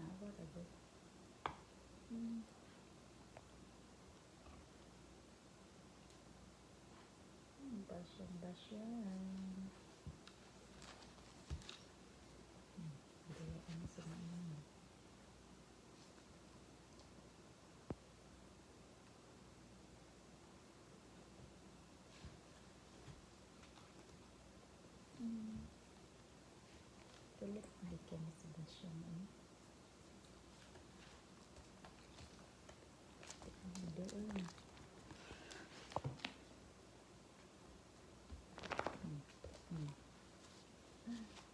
Tanawa rago. Basyan. Dili ang sumanan. Tulit balikan sa basyan. Doon.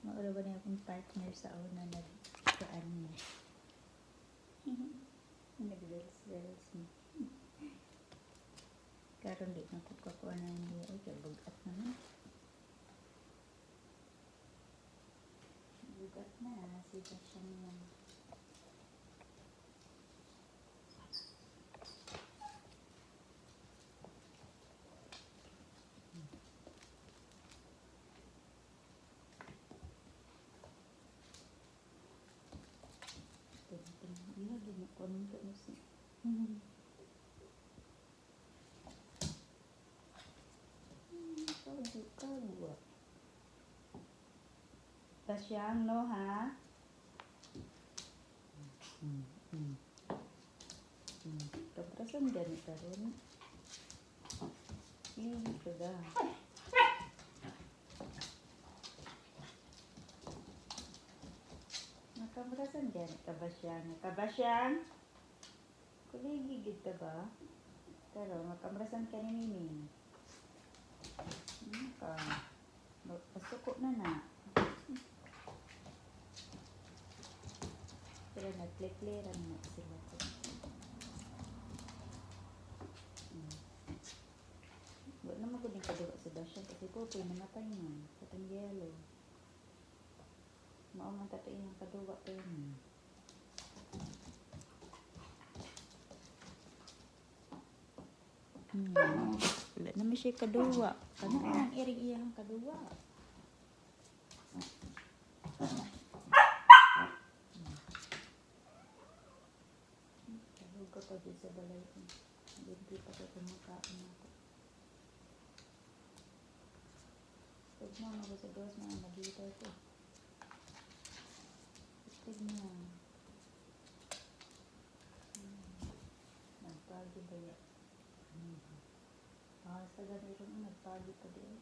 Maura ba na akong partner sa una nag-kaan niya? Nag-reels niya. Karon di na ko kakuha na niya. Ay, kabugat naman. Bugat na. Siya siya niya. Iya, gini ko nung tulos niya. Kawa. Pasyang, no, ha? Kaprasan ganit rin. Hindi ka ga. Nakaprasan ganit ka ba siyang? Kabasyang? Kuligigid ka ba? Pero makaprasan ka ni Miming. Pasuko na na. Pero nagklikliran na sila ko. Wala naman ko din kaduwa sa Basya kasi po namatay na. Katang yellow. Maumang tatay ng kaduwa pa yun. Wala naman siya kaduwa. Ano ang iring-iyang kaduwa? Kaluga pa dyan sa balay ko. Hindi pa ko kumakain ako. Pag mo ako sa gawas mga magita ko. Pag mo. Nagpagi ba yan? Sa ganito nagpagi pa din.